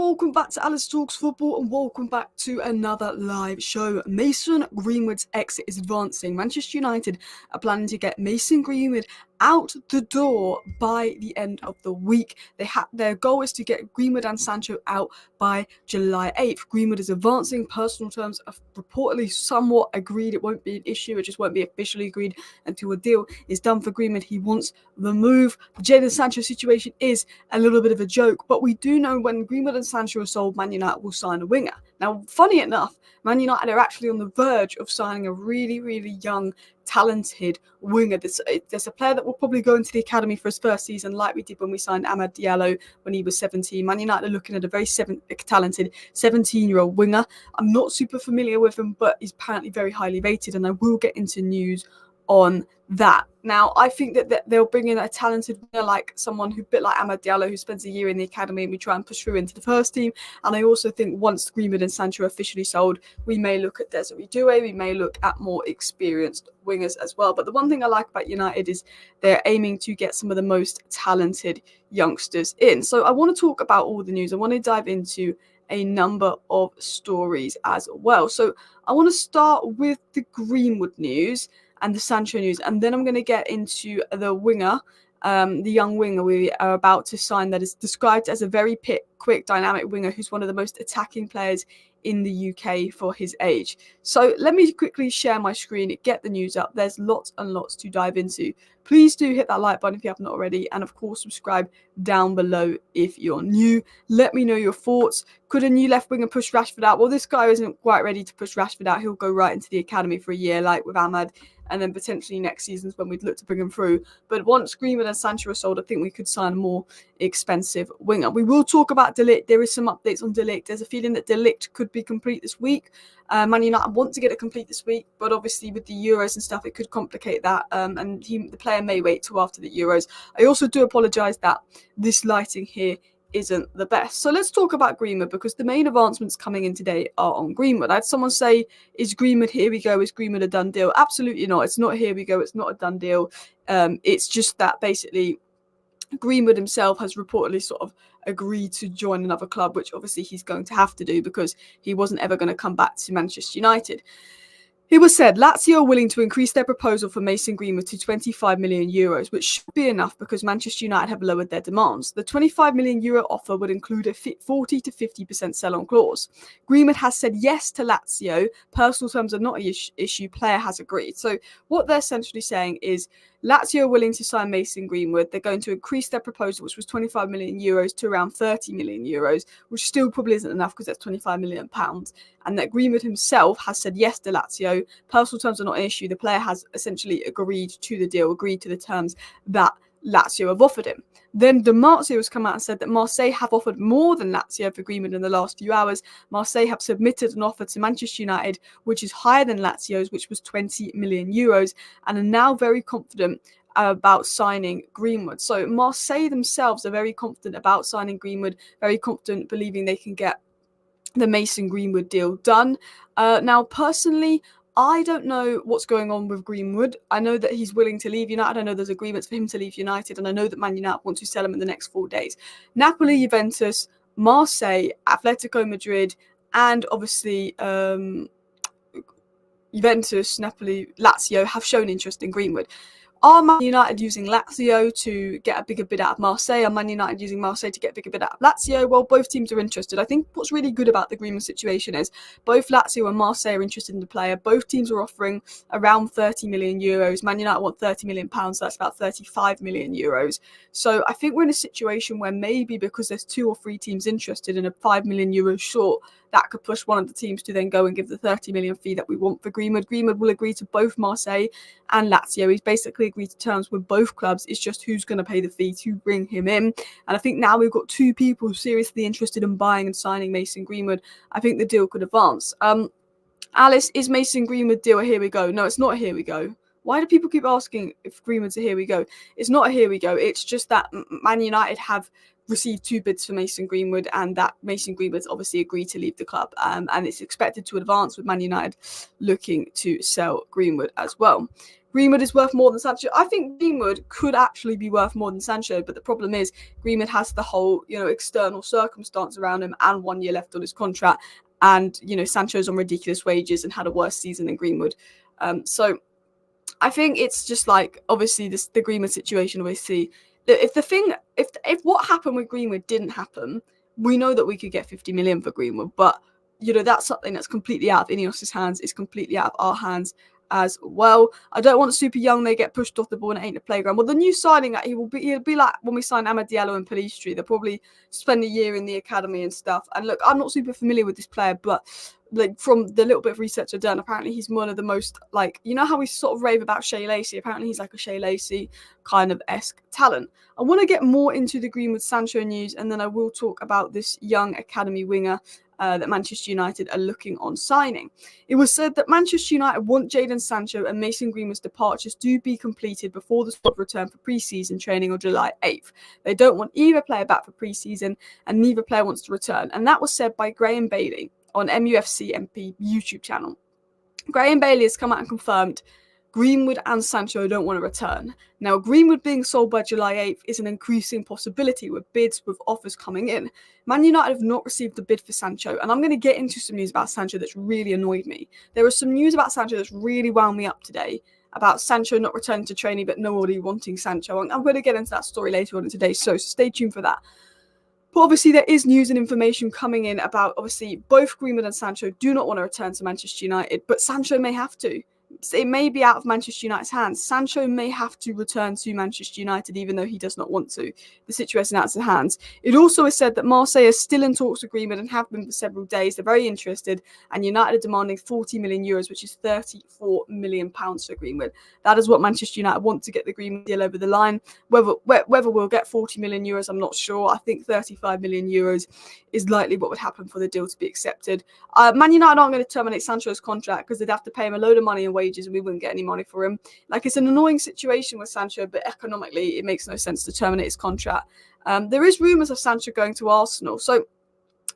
welcome back to Alice Talks Football and welcome back to another live show. Mason Greenwood's exit is advancing. Manchester United are planning to get Mason Greenwood out the door by the end of the week. Their goal is to get Greenwood and Sancho out by July 8th. Greenwood is advancing. Personal terms are reportedly somewhat agreed. It won't be an issue. It just won't be officially agreed until a deal is done for Greenwood. He wants the move. The Jadon Sancho situation is a little bit of a joke, but we do know when Greenwood and Sancho are sold, Man United will sign a winger. Now, funny enough, Man United are actually on the verge of signing a really, really young, talented winger. There's a player that will probably go into the academy for his first season, like we did when we signed Amad Diallo when he was 17. Man United are looking at a very talented 17-year-old winger. I'm not super familiar with him, but he's apparently very highly rated, and I will get into news on that. Now, I think that they'll bring in a talented winger, like someone who, bit like Amad Diallo, who spends a year in the academy and we try and push through into the first team. And I also think once Greenwood and Sancho are officially sold, we may look at Desiree Doué, we may look at more experienced wingers as well. But the one thing I like about United is they're aiming to get some of the most talented youngsters in. So I want to talk about all the news. I want to dive into a number of stories as well. So I want to start with the Greenwood news and the Sancho news, and then I'm going to get into the winger, the young winger we are about to sign that is described as a very quick, dynamic winger who's one of the most attacking players in the UK for his age. So let me quickly share my screen, get the news up. There's lots and lots to dive into. Please do hit that like button if you haven't already, and of course subscribe down below if you're new. Let me know your thoughts. Could a new left winger push Rashford out? Well, this guy isn't quite ready to push Rashford out. He'll go right into the academy for a year, like with Ahmad, and then potentially next season's when we'd look to bring him through. But once Greenwood and Sancho are sold, I think we could sign a more expensive winger. We will talk about De Ligt. There is some updates on De Ligt. There's a feeling that De Ligt could be complete this week. Man United want to get it complete this week, but obviously with the Euros and stuff, it could complicate that. And the player may wait till after the Euros. I also do apologise that this lighting here isn't the best. So let's talk about Greenwood, because the main advancements coming in today are on Greenwood. I had someone say, is Greenwood here we go? Is Greenwood a done deal? Absolutely not. It's not here we go. It's not a done deal. It's just that basically Greenwood himself has reportedly sort of agreed to join another club, which obviously he's going to have to do because he wasn't ever going to come back to Manchester United. It was said Lazio are willing to increase their proposal for Mason Greenwood to 25 million euros, which should be enough because Manchester United have lowered their demands. The 25 million euro offer would include a 40 to 50% sell-on clause. Greenwood has said yes to Lazio. Personal terms are not an issue. Player has agreed. So what they're essentially saying is Lazio are willing to sign Mason Greenwood. They're going to increase their proposal, which was 25 million euros, to around 30 million euros, which still probably isn't enough because that's 25 million pounds. And that Greenwood himself has said yes to Lazio. Personal terms are not an issue. The player has essentially agreed to the deal, agreed to the terms that Lazio have offered him. Then Di Marzio has come out and said that Marseille have offered more than Lazio for Greenwood in the last few hours. Marseille have submitted an offer to Manchester United, which is higher than Lazio's, which was 20 million euros, and are now very confident about signing Greenwood. So Marseille themselves are very confident about signing Greenwood, very confident, believing they can get the Mason Greenwood deal done. Now, personally, I don't know what's going on with Greenwood. I know that he's willing to leave United. I know there's agreements for him to leave United, and I know that Man United want to sell him in the next 4 days. Napoli, Juventus, Marseille, Atletico Madrid, and obviously Juventus, Napoli, Lazio have shown interest in Greenwood. Are Man United using Lazio to get a bigger bid out of Marseille? Are Man United using Marseille to get a bigger bid out of Lazio? Well, both teams are interested. I think what's really good about the Greenwood situation is both Lazio and Marseille are interested in the player. Both teams are offering around 30 million euros. Man United want 30 million pounds, so that's about 35 million euros. So I think we're in a situation where maybe because there's 2 or 3 teams interested in a 5 million euros short, that could push one of the teams to then go and give the 30 million fee that we want for Greenwood. Greenwood will agree to both Marseille and Lazio. He's basically agreed to terms with both clubs. It's just who's going to pay the fee to bring him in. And I think now we've got 2 people seriously interested in buying and signing Mason Greenwood. I think the deal could advance. Alice, is Mason Greenwood deal a here we go? No, it's not a here we go. Why do people keep asking if Greenwood's a here we go? It's not a here we go. It's just that Man United have received 2 bids for Mason Greenwood, and that Mason Greenwood's obviously agreed to leave the club, and it's expected to advance with Man United looking to sell Greenwood as well. Greenwood is worth more than Sancho. I think Greenwood could actually be worth more than Sancho, but the problem is Greenwood has the whole, external circumstance around him and 1 year left on his contract. And, Sancho's on ridiculous wages and had a worse season than Greenwood. So I think it's just like, obviously, the Greenwood situation, obviously, if what happened with Greenwood didn't happen, we know that we could get 50 million for Greenwood, but that's something that's completely out of Ineos's hands. It's completely out of our hands as well. I don't want super young, they get pushed off the ball and it ain't a playground. Well, the new signing that he'll be like when we sign Amad Diallo and Pellistri. They'll probably spend a year in the academy and stuff. And look, I'm not super familiar with this player, but like from the little bit of research I've done, apparently he's one of the most, like, how we sort of rave about Shea Lacey. Apparently he's like a Shea Lacey kind of esque talent. I want to get more into the Greenwood Sancho news, and then I will talk about this young academy winger that Manchester United are looking on signing. It was said that Manchester United want Jadon Sancho and Mason Greenwood's departures to be completed before the squad return for pre-season training on July 8th. They don't want either player back for pre-season, and neither player wants to return. And that was said by Graham Bailey on MUFC MP YouTube channel. Graham Bailey has come out and confirmed Greenwood and Sancho don't want to return. Now, Greenwood being sold by July 8th is an increasing possibility with bids, with offers coming in. Man United have not received a bid for Sancho, and I'm going to get into some news about Sancho that's really annoyed me. There was some news about Sancho that's really wound me up today, about Sancho not returning to training, but nobody wanting Sancho. I'm going to get into that story later on in today, so stay tuned for that. But obviously there is news and information coming in about, obviously, both Greenwood and Sancho do not want to return to Manchester United, but Sancho may have to. It may be out of Manchester United's hands. Sancho may have to return to Manchester United, even though he does not want to. The situation out of his hands. It also is said that Marseille is still in talks with Greenwood and have been for several days. They're very interested, and United are demanding 40 million euros, which is 34 million pounds for Greenwood. That is what Manchester United want to get the Greenwood deal over the line. Whether we'll get 40 million euros, I'm not sure. I think 35 million euros is likely what would happen for the deal to be accepted. Man United aren't going to terminate Sancho's contract because they'd have to pay him a load of money in wages and we wouldn't get any money for him. Like, it's an annoying situation with Sancho, but economically it makes no sense to terminate his contract. There is rumours of Sancho going to Arsenal, so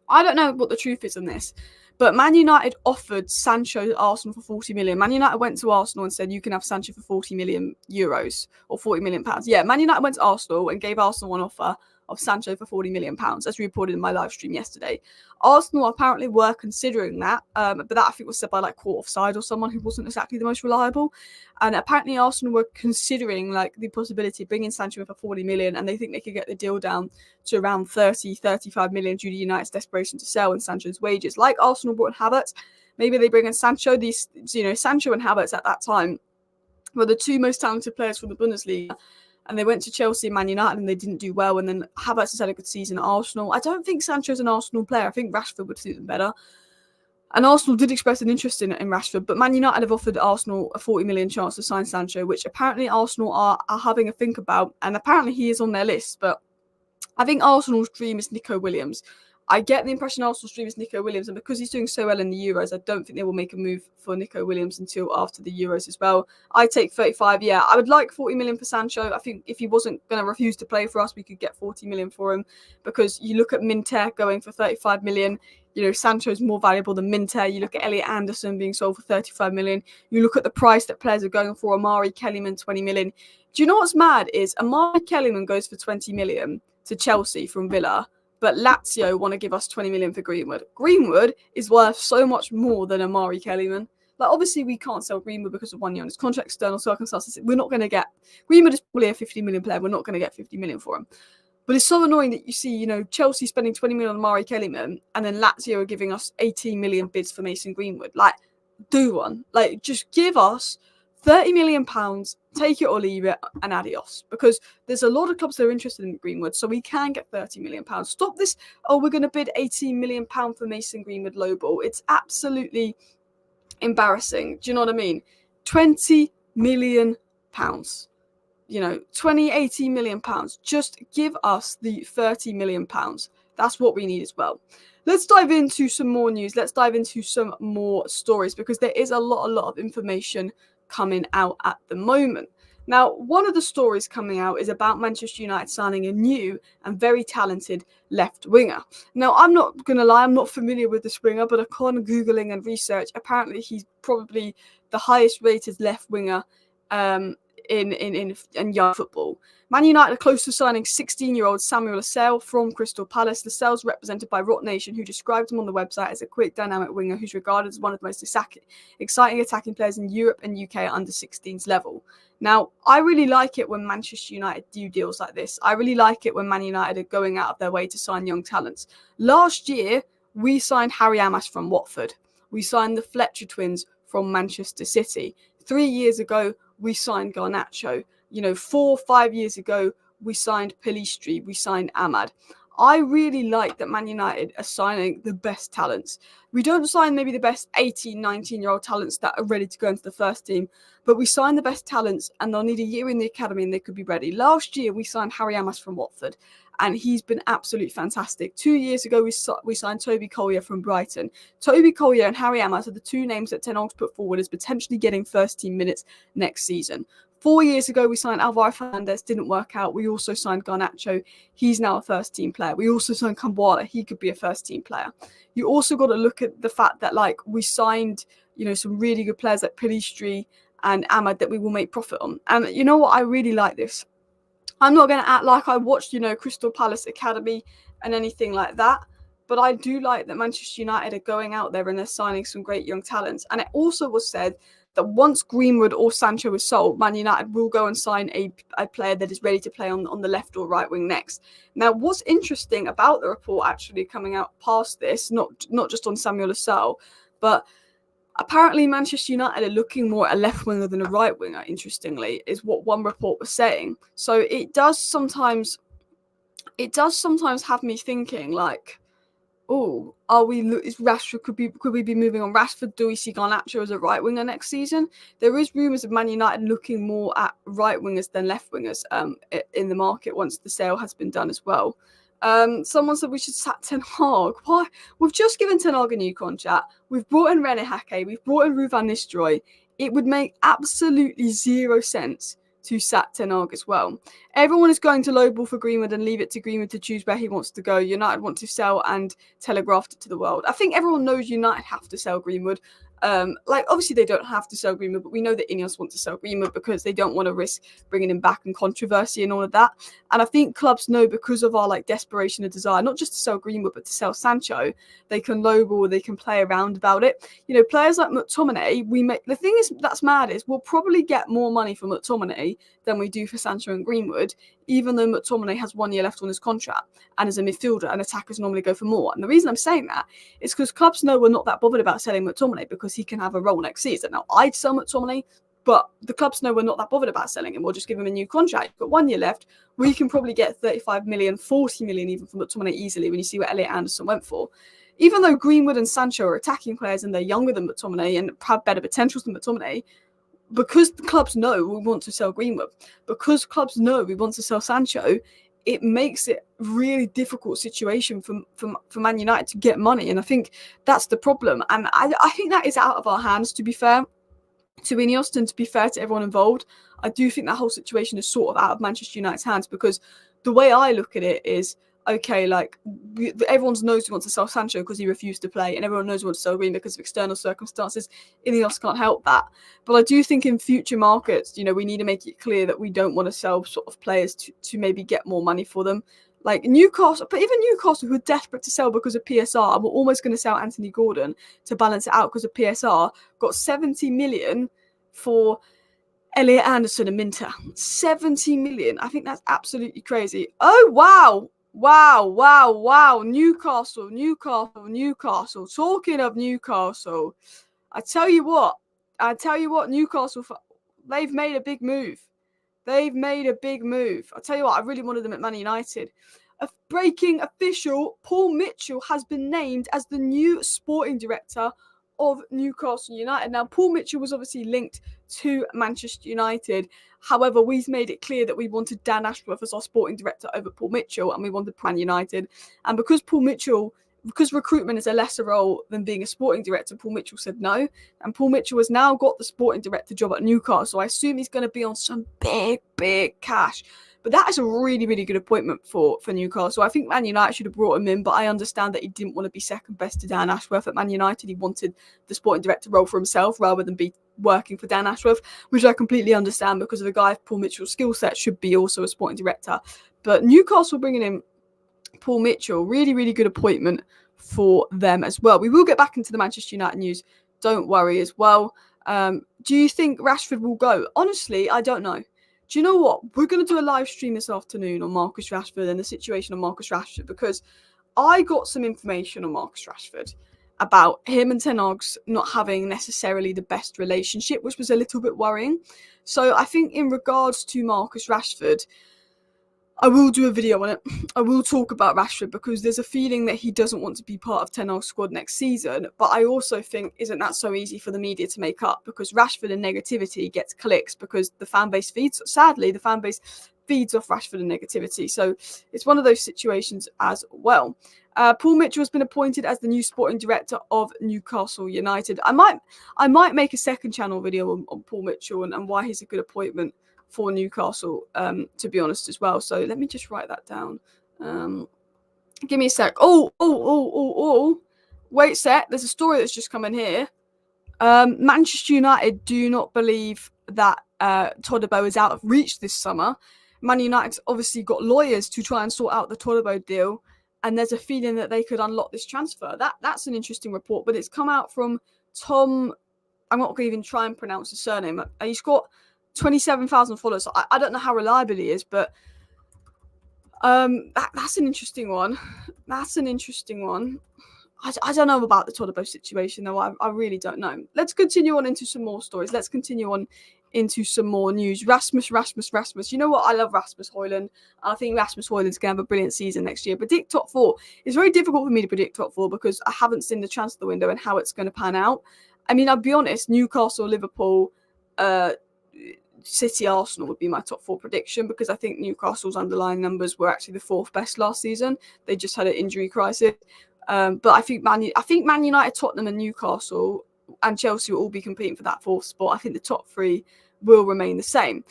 I don't know what the truth is in this. But Man United offered Sancho to Arsenal for 40 million. Man United went to Arsenal and said, you can have Sancho for 40 million euros or 40 million pounds. Yeah, Man United went to Arsenal and gave Arsenal an offer of Sancho for 40 million pounds, as reported in my live stream yesterday. Arsenal apparently were considering that, but that I think was said by like Court Offside or someone who wasn't exactly the most reliable. And apparently Arsenal were considering like the possibility of bringing Sancho in for 40 million, and they think they could get the deal down to around 35 million due to United's desperation to sell and Sancho's wages. Like Arsenal brought in Havertz, maybe they bring in Sancho. Sancho and Havertz at that time were the two most talented players from the Bundesliga. And they went to Chelsea and Man United and they didn't do well. And then Havertz has had a good season at Arsenal. I don't think Sancho's an Arsenal player. I think Rashford would suit them better. And Arsenal did express an interest in Rashford. But Man United have offered Arsenal a 40 million chance to sign Sancho, which apparently Arsenal are having a think about. And apparently he is on their list. But I think Arsenal's dream is Nico Williams. I get the impression Arsenal's dream is Nico Williams, and because he's doing so well in the Euros, I don't think they will make a move for Nico Williams until after the Euros as well. I take 35, yeah. I would like 40 million for Sancho. I think if he wasn't going to refuse to play for us, we could get 40 million for him, because you look at Minter going for 35 million. Sancho's more valuable than Minter. You look at Elliot Anderson being sold for 35 million. You look at the price that players are going for. Amari Kellyman, 20 million. Do you know what's mad is Amari Kellyman goes for 20 million to Chelsea from Villa, but Lazio want to give us 20 million for Greenwood. Greenwood is worth so much more than Amari Kellyman. Like, obviously, we can't sell Greenwood because of 1 year on his contract, external circumstances. We're not going to get... Greenwood is probably a 50 million player. We're not going to get 50 million for him. But it's so annoying that you see, Chelsea spending 20 million on Amari Kellyman, and then Lazio are giving us 18 million bids for Mason Greenwood. Like, do one. Like, just give us 30 million pounds, take it or leave it, and adios. Because there's a lot of clubs that are interested in Greenwood, so we can get 30 million pounds. Stop this, we're going to bid 18 million pounds for Mason Greenwood lowball. It's absolutely embarrassing. Do you know what I mean? 20 million pounds. 18 million pounds. Just give us the 30 million pounds. That's what we need as well. Let's dive into some more news. Let's dive into some more stories, because there is a lot of information coming out at the moment. Now, one of the stories coming out is about Manchester United signing a new and very talented left winger. Now, I'm not going to lie, I'm not familiar with this winger, but upon Googling and research, apparently he's probably the highest rated left winger in young football. Man United are close to signing 16-year-old Samuel Lascelles from Crystal Palace. Lascelles, represented by Rot Nation, who described him on the website as a quick, dynamic winger who's regarded as one of the most exciting attacking players in Europe and UK at under 16s level. Now, I really like it when Manchester United do deals like this. I really like it when Man United are going out of their way to sign young talents. Last year, we signed Harry Amas from Watford. We signed the Fletcher twins from Manchester City. 3 years ago, we signed Garnacho. 4 or 5 years ago, we signed Pelistri, we signed Ahmad. I really like that Man United are signing the best talents. We don't sign maybe the best 18, 19-year-old talents that are ready to go into the first team, but we sign the best talents and they'll need a year in the academy and they could be ready. Last year, we signed Harry Amas from Watford, and he's been absolutely fantastic. 2 years ago, we signed Toby Collier from Brighton. Toby Collier and Harry Amas are the two names that Ten Hag's put forward as potentially getting first-team minutes next season. 4 years ago, we signed Alvaro Fernandez, didn't work out. We also signed Garnacho. He's now a first-team player. We also signed Kambwala. He could be a first-team player. You also got to look at the fact that, we signed, some really good players like Pelistri and Ahmad that we will make profit on. And you know what? I really like this. I'm not going to act like I watched, Crystal Palace Academy and anything like that. But I do like that Manchester United are going out there and they're signing some great young talents. And it also was said that once Greenwood or Sancho is sold, Man United will go and sign a player that is ready to play on the left or right wing next. Now, what's interesting about the report actually coming out past this, not just on Samuel Lascelles, but apparently Manchester United are looking more at a left winger than a right winger, interestingly, is what one report was saying. So it does sometimes have me thinking is Rashford, could we be moving on Rashford? Do we see Garnacho as a right winger next season? There is rumours of Man United looking more at right wingers than left wingers in the market once the sale has been done as well. Someone said we should sack Ten Hag. Why? We've just given Ten Hag a new contract. We've brought in Rene Hake. We've brought in Ruud van Nistelrooy. It would make absolutely zero sense to sack Ten Hag as well. Everyone is going to lowball for Greenwood and leave it to Greenwood to choose where he wants to go. United want to sell and telegraph it to the world. I think everyone knows United have to sell Greenwood. Obviously they don't have to sell Greenwood, but we know that Ineos want to sell Greenwood because they don't want to risk bringing him back and controversy and all of that. And I think clubs know, because of our desperation and desire, not just to sell Greenwood, but to sell Sancho, they can lowball, they can play around about it. Players like McTominay, the thing is that's mad is we'll probably get more money for McTominay than we do for Sancho and Greenwood, even though McTominay has 1 year left on his contract and is a midfielder, and attackers normally go for more. And the reason I'm saying that is because clubs know we're not that bothered about selling McTominay because he can have a role next season. Now, I'd sell McTominay, but the clubs know we're not that bothered about selling him. We'll just give him a new contract. You've got 1 year left. We can probably get 35 million, 40 million even from McTominay easily when you see what Elliot Anderson went for. Even though Greenwood and Sancho are attacking players and they're younger than McTominay and have better potentials than McTominay, because the clubs know we want to sell Greenwood, because clubs know we want to sell Sancho, it makes it a really difficult situation for Man United to get money. And I think that's the problem. And I think that is out of our hands, to be fair to Ineos and to be fair to everyone involved. I do think that whole situation is sort of out of Manchester United's hands, because the way I look at it is, okay, everyone knows who wants to sell Sancho because he refused to play, and everyone knows who wants to sell Green because of external circumstances. Ineos can't help that. But I do think in future markets, we need to make it clear that we don't want to sell sort of players to maybe get more money for them. Like Newcastle, but even Newcastle, who are desperate to sell because of PSR, and we're almost going to sell Anthony Gordon to balance it out because of PSR, got 70 million for Elliot Anderson and Minter. 70 million. I think that's absolutely crazy. Oh, wow. Wow. Newcastle. Talking of Newcastle, I tell you what, Newcastle, they've made a big move. I tell you what, I really wanted them at Man United. A breaking official, Paul Mitchell has been named as the new sporting director of Newcastle United. Now, Paul Mitchell was obviously linked to Manchester United. However, we've made it clear that we wanted Dan Ashworth as our sporting director over Paul Mitchell, and we wanted Man United. And because recruitment is a lesser role than being a sporting director, Paul Mitchell said no. And Paul Mitchell has now got the sporting director job at Newcastle. So I assume he's going to be on some big cash. But that is a really, really good appointment for Newcastle. I think Man United should have brought him in, but I understand that he didn't want to be second best to Dan Ashworth at Man United. He wanted the sporting director role for himself rather than be working for Dan Ashworth, which I completely understand because of the guy Paul Mitchell's skill set should be also a sporting director. But Newcastle bringing in Paul Mitchell, really, really good appointment for them as well. We will get back into the Manchester United news, don't worry as well. Do you think Rashford will go? Honestly, I don't know. Do you know what? We're going to do a live stream this afternoon on Marcus Rashford and the situation on Marcus Rashford, because I got some information on Marcus Rashford about him and Ten Hag not having necessarily the best relationship, which was a little bit worrying. So I think in regards to Marcus Rashford, I will do a video on it. I will talk about Rashford because there's a feeling that he doesn't want to be part of Ten Hag's squad next season. But I also think, isn't that so easy for the media to make up? Because Rashford and negativity gets clicks because the fan base feeds. Sadly, the fan base feeds off Rashford and negativity. So it's one of those situations as well. Paul Mitchell has been appointed as the new sporting director of Newcastle United. I might make a second channel video on Paul Mitchell and why he's a good appointment for Newcastle, to be honest as well. So let me just write that down. Give me a sec. Wait a sec. There's a story that's just come in here. Manchester United do not believe that Todibo is out of reach this summer. Man United's obviously got lawyers to try and sort out the Todibo deal, and there's a feeling that they could unlock this transfer. That's an interesting report, but it's come out from Tom. I'm not going to even try and pronounce his surname. He's got 27,000 followers. So I don't know how reliable he is, but that's an interesting one. That's an interesting one. I don't know about the Todibo situation, though. I really don't know. Let's continue on into some more stories. Let's continue on into some more news. Rasmus. You know what? I love Rasmus Højlund. I think Rasmus Højlund's going to have a brilliant season next year. Predict top four. It's very difficult for me to predict top four because I haven't seen the transfer window and how it's going to pan out. I mean, I'll be honest, Newcastle, Liverpool, City, Arsenal would be my top four prediction because I think Newcastle's underlying numbers were actually the fourth best last season. They just had an injury crisis. But I think Man United, Tottenham and Newcastle and Chelsea will all be competing for that fourth spot. I think the top three will remain the same.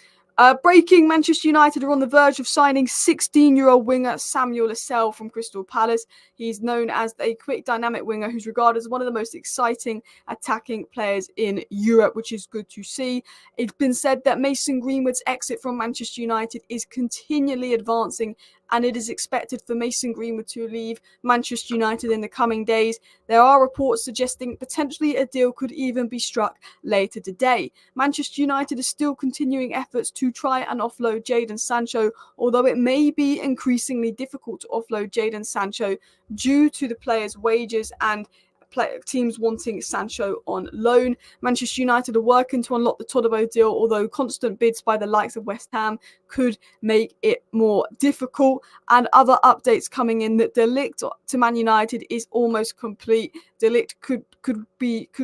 Breaking, Manchester United are on the verge of signing 16-year-old winger Samuel Lascelles from Crystal Palace. He's known as a quick, dynamic winger who's regarded as one of the most exciting attacking players in Europe, which is good to see. It's been said that Mason Greenwood's exit from Manchester United is continually advancing, and it is expected for Mason Greenwood to leave Manchester United in the coming days. There are reports suggesting potentially a deal could even be struck later today. Manchester United is still continuing efforts to try and offload Jadon Sancho, although it may be increasingly difficult to offload Jadon Sancho due to the player's wages and teams wanting Sancho on loan. Manchester United are working to unlock the Todibo deal, although constant bids by the likes of West Ham could make it more difficult. And other updates coming in that Ligt to Man United is almost complete. Ligt could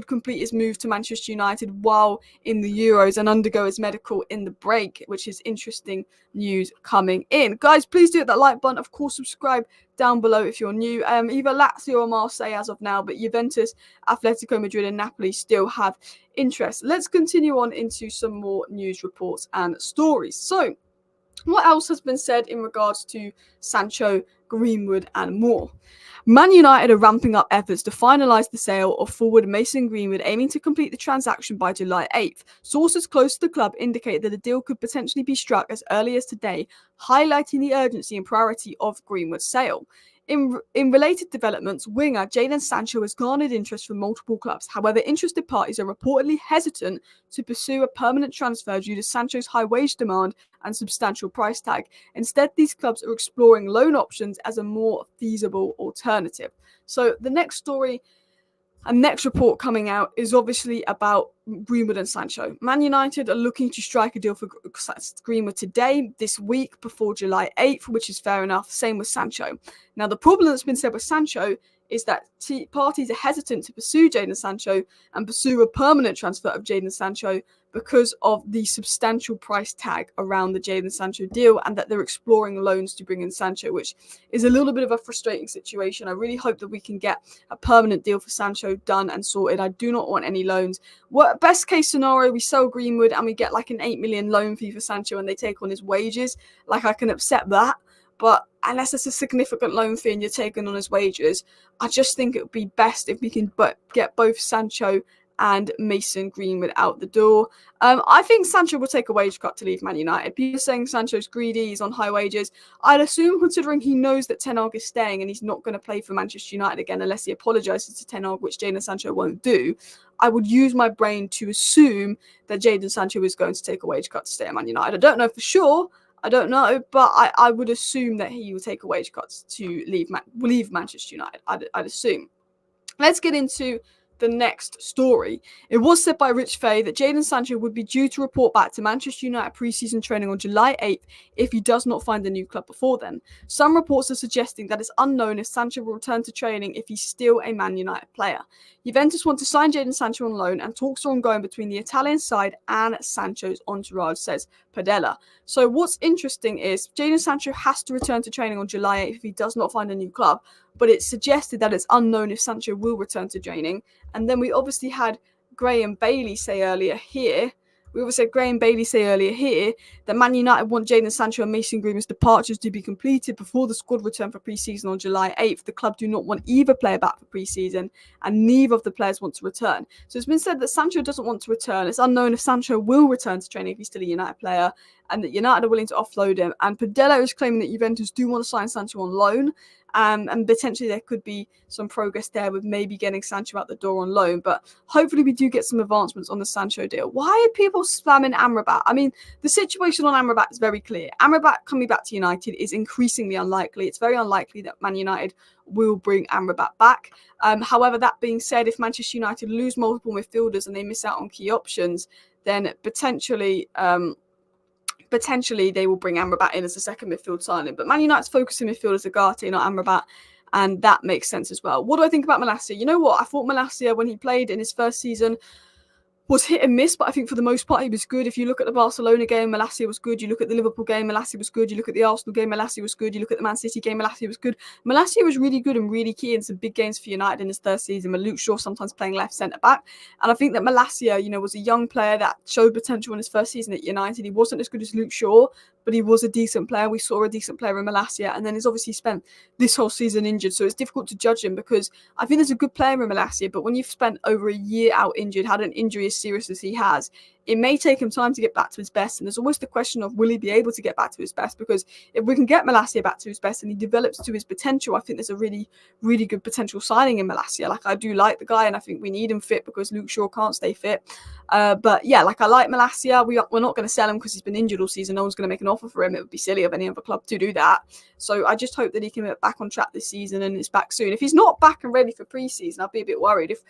complete his move to Manchester United while in the Euros and undergo his medical in the break, which is interesting news coming in. Guys, please do hit that like button. Of course, subscribe down below if you're new. Either Lazio or Marseille as of now, but Juventus, Atletico Madrid and Napoli still have interest. Let's continue on into some more news reports and stories. So, what else has been said in regards to Sancho, Greenwood and more? Man United are ramping up efforts to finalise the sale of forward Mason Greenwood, aiming to complete the transaction by July 8th. Sources close to the club indicate that a deal could potentially be struck as early as today, highlighting the urgency and priority of Greenwood's sale. In related developments, winger Jadon Sancho has garnered interest from multiple clubs. However, interested parties are reportedly hesitant to pursue a permanent transfer due to Sancho's high wage demand and substantial price tag. Instead, these clubs are exploring loan options as a more feasible alternative. So the next story and next report coming out is obviously about Greenwood and Sancho. Man United are looking to strike a deal for Greenwood today, this week, before July 8th, which is fair enough. Same with Sancho. Now, the problem that's been said with Sancho is that parties are hesitant to pursue Jadon Sancho and pursue a permanent transfer of Jadon Sancho because of the substantial price tag around the Jadon Sancho deal, and that they're exploring loans to bring in Sancho, which is a little bit of a frustrating situation. I really hope that we can get a permanent deal for Sancho done and sorted. I do not want any loans. Best case scenario, we sell Greenwood and we get like an 8 million loan fee for Sancho and they take on his wages. Like, I can accept that. But unless it's a significant loan fee and you're taking on his wages, I just think it would be best if we can get both Sancho and Mason Greenwood out the door. I think Sancho will take a wage cut to leave Man United. People are saying Sancho's greedy, he's on high wages. I'd assume, considering he knows that Ten Hag is staying and he's not going to play for Manchester United again unless he apologises to Ten Hag, which Jadon Sancho won't do, I would use my brain to assume that Jadon Sancho is going to take a wage cut to stay at Man United. I don't know for sure. I don't know, but I would assume that he will take a wage cut to leave Manchester United. I'd assume. Let's get into the next story. It was said by Rich Fay that Jadon Sancho would be due to report back to Manchester United pre-season training on July 8th if he does not find a new club before then. Some reports are suggesting that it's unknown if Sancho will return to training if he's still a Man United player. Juventus want to sign Jadon Sancho on loan, and talks are ongoing between the Italian side and Sancho's entourage, says Padella. So what's interesting is Jadon Sancho has to return to training on July 8th if he does not find a new club, but it's suggested that it's unknown if Sancho will return to training. And then we obviously had Graham Bailey say earlier here that Man United want Jadon Sancho and Mason Greenwood's departures to be completed before the squad return for pre-season on July 8th. The club do not want either player back for pre-season, and neither of the players want to return. So it's been said that Sancho doesn't want to return. It's unknown if Sancho will return to training if he's still a United player, and that United are willing to offload him. And Padella is claiming that Juventus do want to sign Sancho on loan, and potentially there could be some progress there with maybe getting Sancho out the door on loan. But hopefully we do get some advancements on the Sancho deal. Why are people spamming Amrabat? I mean, the situation on Amrabat is very clear. Amrabat coming back to United is increasingly unlikely. It's very unlikely that Man United will bring Amrabat back. However, that being said, if Manchester United lose multiple midfielders and they miss out on key options, then potentially they will bring Amrabat in as a second midfield signing. But Man United's focusing midfield as Agate, not Amrabat, and that makes sense as well. What do I think about Malacia? You know what? I thought Malacia, when he played in his first season, was hit and miss, but I think for the most part he was good. If you look at the Barcelona game, Malacia was good. You look at the Liverpool game, Malacia was good. You look at the Arsenal game, Malacia was good. You look at the Man City game, Malacia was good. Malacia was really good and really key in some big games for United in his first season, with Luke Shaw sometimes playing left centre-back. And I think that Malacia, was a young player that showed potential in his first season at United. He wasn't as good as Luke Shaw, but he was a decent player. We saw a decent player in Malacia, and then he's obviously spent this whole season injured, so it's difficult to judge him, because I think there's a good player in Malacia, but when you've spent over a year out injured, had an injury as serious as he has, it may take him time to get back to his best. And there's always the question of, will he be able to get back to his best? Because if we can get Malacia back to his best and he develops to his potential, I think there's a really, really good potential signing in Malacia. Like, I do like the guy, and I think we need him fit because Luke Shaw can't stay fit. But yeah, I like Malacia. We're not going to sell him because he's been injured all season. No one's going to make an offer for him. It would be silly of any other club to do that. So I just hope that he can get back on track this season and is back soon. If he's not back and ready for pre-season, I'll be a bit worried. If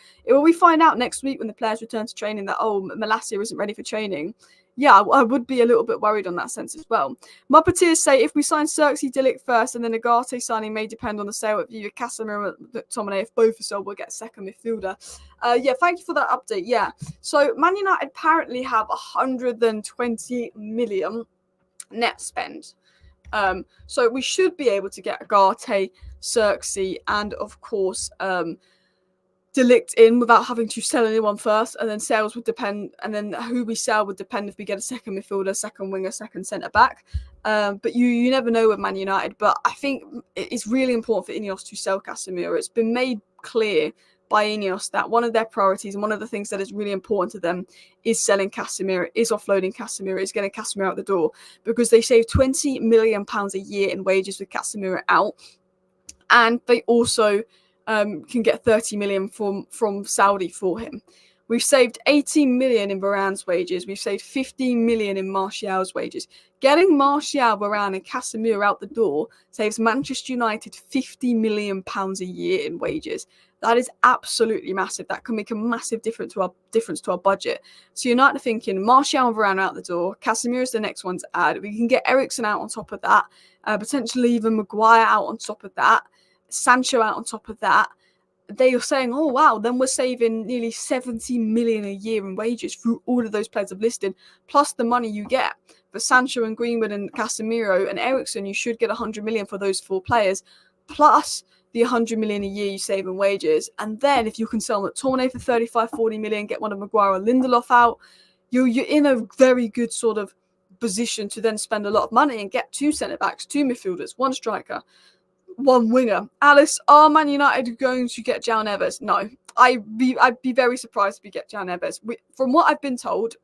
we find out next week when the players return to training that, Malacia isn't ready for training, yeah, I would be a little bit worried on that sense as well. Muppeteers say if we sign Xerxes Ligt first and then Agate signing may depend on the sale of either Casemiro or McTominay. If both are sold, we'll get a second midfielder. Thank you for that update. Yeah, so Man United apparently have 120 million net spend. So we should be able to get Agate, Xerxes, and of course De Ligt in without having to sell anyone first, and then sales would depend, and then who we sell would depend if we get a second midfielder, second winger, second centre back. But you never know with Man United. But I think it's really important for Ineos to sell Casemiro. It's been made clear by Ineos that one of their priorities and one of the things that is really important to them is selling Casemiro, is offloading Casemiro, is getting Casemiro out the door, because they save £20 million a year in wages with Casemiro out, and they also can get 30 million from Saudi for him. We've saved 18 million in Varane's wages. We've saved 15 million in Martial's wages. Getting Martial, Varane and Casemiro out the door saves Manchester United 50 million pounds a year in wages. That is absolutely massive. That can make a massive difference to our budget. So United are thinking Martial and Varane out the door. Casemiro is the next one to add. We can get Eriksen out on top of that. Potentially even Maguire out on top of that. Sancho out on top of that. they are saying, oh wow, then we're saving nearly 70 million a year in wages through all of those players I've listed, plus the money you get for Sancho and Greenwood and Casemiro and Eriksen. You should get 100 million for those 4 players, plus the 100 million a year you save in wages. And then if you can sell McTominay for 35, 40 million, get one of Maguire or Lindelof out, you're in a very good sort of position to then spend a lot of money and get 2 centre-backs, 2 midfielders, 1 striker, 1 winger. Alice, are Man United going to get Jao Neves? No. I'd be very surprised if we get Jao Neves. From what I've been told,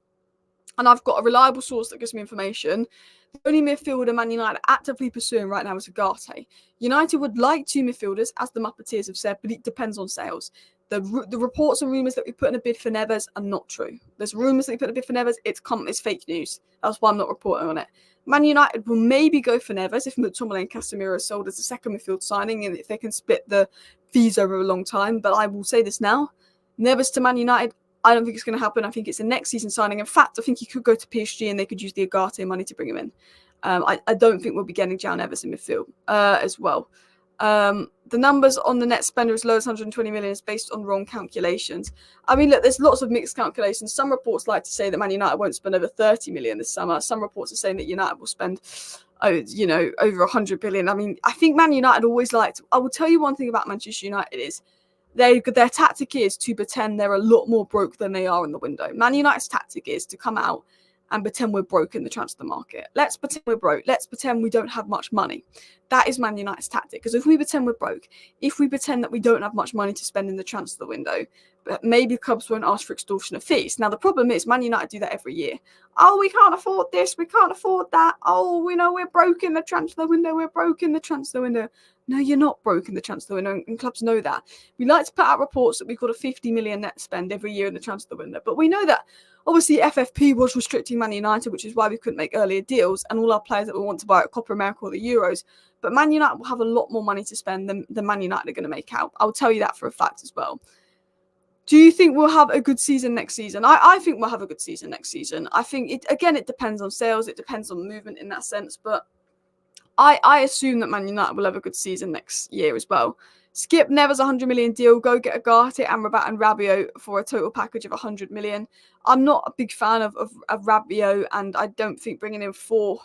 and I've got a reliable source that gives me information, the only midfielder Man United are actively pursuing right now is Ugarte. United would like 2 midfielders, as the Muppeteers have said, but it depends on sales. The reports and rumours that we put in a bid for Neves are not true. There's rumours that we put in a bid for Neves, it's fake news. That's why I'm not reporting on it. Man United will maybe go for Neves if McTominay and Casemiro are sold as a second midfield signing and if they can split the fees over a long time. But I will say this now, Neves to Man United, I don't think it's going to happen. I think it's a next season signing. In fact, I think he could go to PSG and they could use the Ugarte money to bring him in. I don't think we'll be getting Jao Neves in midfield as well. The numbers on the net spender as low as 120 million is based on wrong calculations. I mean, look, there's lots of mixed calculations. Some reports like to say that Man United won't spend over 30 million this summer. Some reports are saying that United will spend, over 100 billion. I mean, I think Man United always I will tell you one thing about Manchester United is their tactic is to pretend they're a lot more broke than they are in the window. Man United's tactic is to come out and pretend we're broke in the transfer market. Let's pretend we're broke. Let's pretend we don't have much money. That is Man United's tactic. Because if we pretend we're broke, if we pretend that we don't have much money to spend in the transfer window, but maybe clubs won't ask for extortionate fees. Now, the problem is Man United do that every year. Oh, we can't afford this. We can't afford that. Oh, we know we're broke in the transfer window. We're broke in the transfer window. No, you're not broke in the transfer window, and clubs know that. We like to put out reports that we've got a 50 million net spend every year in the transfer window, but we know that obviously FFP was restricting Man United, which is why we couldn't make earlier deals, and all our players that we want to buy at Copa America or the Euros. But Man United will have a lot more money to spend than Man United are going to make out. I'll tell you that for a fact as well. Do you think we'll have a good season next season? I think we'll have a good season next season. I think, it depends on sales. It depends on movement in that sense, but I assume that Man United will have a good season next year as well. Skip Neves 100 million deal. Go get Ugarte, Amrabat and Rabiot for a total package of 100 million. I'm not a big fan of Rabiot, and I don't think bringing in 3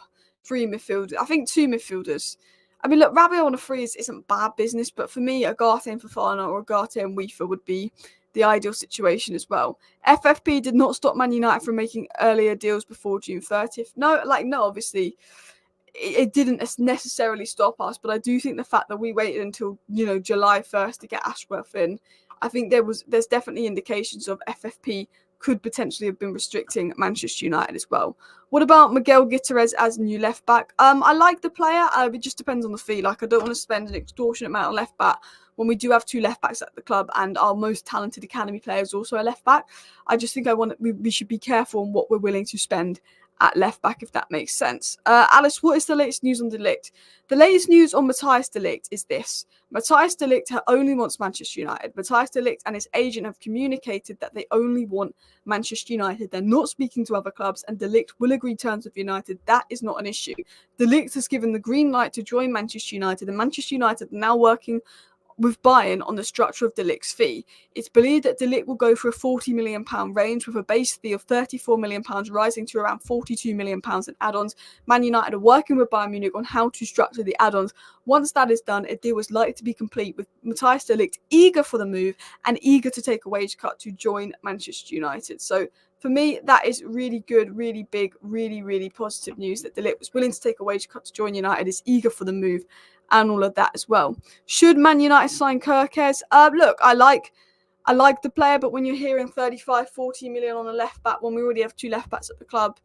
midfielders. I think 2 midfielders. I mean, look, Rabiot on a free isn't bad business, but for me, Ugarte and Fofana or Ugarte and Weaver would be the ideal situation as well. FFP did not stop Man United from making earlier deals before June 30th. No, obviously it didn't necessarily stop us, but I do think the fact that we waited until July 1st to get Ashworth in, I think there's definitely indications of FFP could potentially have been restricting Manchester United as well. What about Miguel Gutierrez as new left back? I like the player. It just depends on the fee. I don't want to spend an extortionate amount on left back when we do have 2 left backs at the club, and our most talented academy player is also a left back. I just think we should be careful on what we're willing to spend at left back, if that makes sense. Alice, what is the latest news on De Ligt? The latest news on Matthijs De Ligt is this. Matthijs De Ligt only wants Manchester United. Matthijs De Ligt and his agent have communicated that they only want Manchester United. They're not speaking to other clubs, and De Ligt will agree terms with United. That is not an issue. De Ligt has given the green light to join Manchester United, and Manchester United are now working with Bayern on the structure of De Ligt's fee. It's believed that De Ligt will go for a £40 million range, with a base fee of £34 million rising to around £42 million in add-ons. Man United are working with Bayern Munich on how to structure the add-ons. Once that is done, a deal is likely to be complete, with Matthijs De Ligt eager for the move and eager to take a wage cut to join Manchester United. So for me, that is really good, really big, really, really positive news that De Ligt was willing to take a wage cut to join United, is eager for the move, and all of that as well. Should Man United sign Kirkes? Look, I like the player, but when you're hearing 35, 40 million on a left back, when we already have 2 left backs at the club,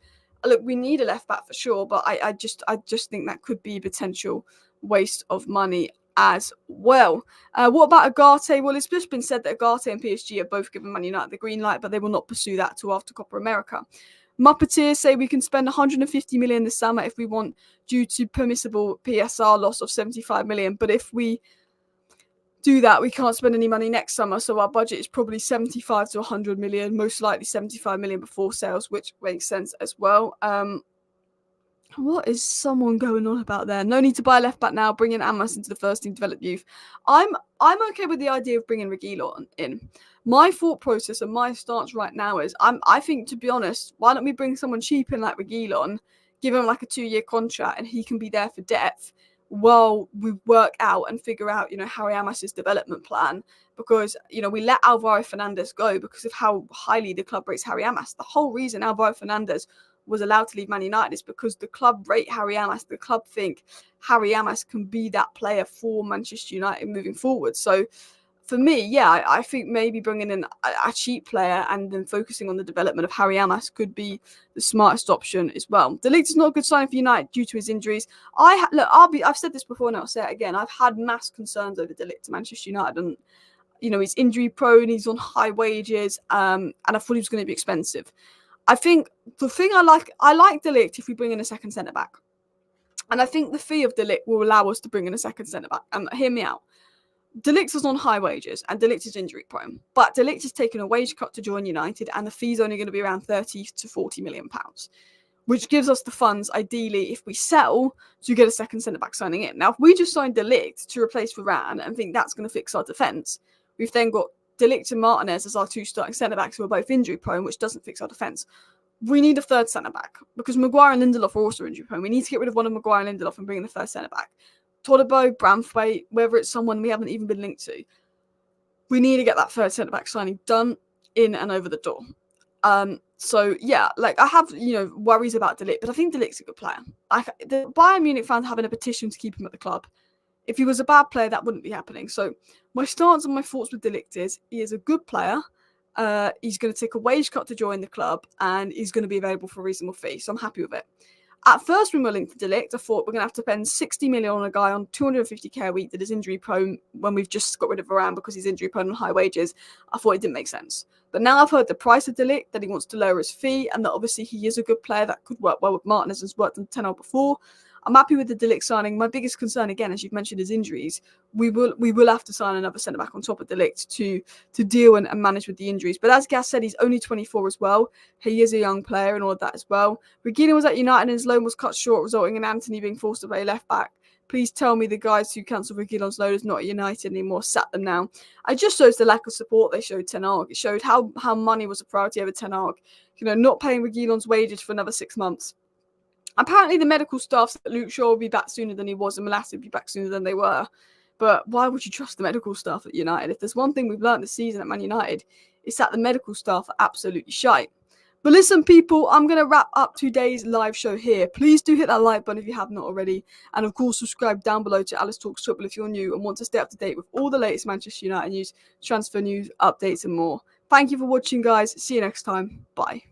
look, we need a left back for sure, but I just think that could be a potential waste of money as well. What about Ugarte? Well, it's just been said that Ugarte and PSG have both given Man United the green light, but they will not pursue that till after Copa America. Muppeteers say we can spend 150 million this summer if we want, due to permissible PSR loss of 75 million. But if we do that, we can't spend any money next summer. So our budget is probably 75 to 100 million, most likely 75 million before sales, which makes sense as well. What is someone going on about there? No need to buy a left back now. Bring in Amos into the first team, develop youth. I'm okay with the idea of bringing Reguilon in. My thought process and my stance right now is I think, to be honest, why don't we bring someone cheap in like Reguilon, give him like a 2-year contract, and he can be there for depth while we work out and figure out, Harry Amos's development plan. Because, we let Alvaro Fernandez go because of how highly the club rates Harry Amos. The whole reason Alvaro Fernandez was allowed to leave Man United is because the club rate Harry Amos. The club think Harry Amos can be that player for Manchester United moving forward. So for me, yeah, I think maybe bringing in a cheap player and then focusing on the development of Harry Amos could be the smartest option as well. De Ligt is not a good sign for United due to his injuries. I've said this before and I'll say it again. I've had mass concerns over De Ligt to Manchester United, and he's injury prone, he's on high wages, and I thought he was going to be expensive. I think the thing I like De Ligt if we bring in a second centre back, and I think the fee of De Ligt will allow us to bring in a second centre back. Hear me out. De Ligt is on high wages and De Ligt is injury prone, but De Ligt has taken a wage cut to join United, and the fee's only going to be around 30 to 40 million pounds, which gives us the funds, ideally, if we sell, to get a second centre back signing in. Now, if we just sign De Ligt to replace Varane and think that's going to fix our defence, we've then got De Ligt and Martinez as our 2 starting centre backs who are both injury prone, which doesn't fix our defence. We need a third centre back because Maguire and Lindelof are also injury prone. We need to get rid of one of Maguire and Lindelof and bring in the third centre back. Todibo, Branthwaite, whether it's someone we haven't even been linked to, we need to get that third centre back signing done, in and over the door. So yeah, I have worries about De Ligt, but I think De Ligt's a good player. The Bayern Munich fans having a petition to keep him at the club. If he was a bad player, that wouldn't be happening. So my stance and my thoughts with De Ligt is he is a good player. He's going to take a wage cut to join the club, and he's going to be available for a reasonable fee. So I'm happy with it. At first, when we were linked to De Ligt, I thought we're going to have to spend 60 million on a guy on 250k a week that is injury prone when we've just got rid of Varane because he's injury prone on high wages. I thought it didn't make sense. But now I've heard the price of De Ligt, that he wants to lower his fee, and that obviously he is a good player that could work well with Martinez, has worked in Ten Hag before. I'm happy with the De Ligt signing. My biggest concern, again, as you've mentioned, is injuries. We will have to sign another centre back on top of De Ligt to deal and manage with the injuries. But as Gas said, he's only 24 as well. He is a young player and all of that as well. Reguilon was at United and his loan was cut short, resulting in Anthony being forced to play left back. Please tell me the guys who cancelled Reguilon's loan is not at United anymore, sat them now. It just shows the lack of support they showed Ten Hag. It showed how money was a priority over Ten Hag. Not paying Reguilon's wages for another 6 months. Apparently, the medical staff said Luke Shaw will be back sooner than he was and Malacia will be back sooner than they were. But why would you trust the medical staff at United? If there's one thing we've learned this season at Man United, it's that the medical staff are absolutely shite. But listen, people, I'm going to wrap up today's live show here. Please do hit that like button if you have not already. And of course, subscribe down below to Alice Talks Football if you're new and want to stay up to date with all the latest Manchester United news, transfer news, updates and more. Thank you for watching, guys. See you next time. Bye.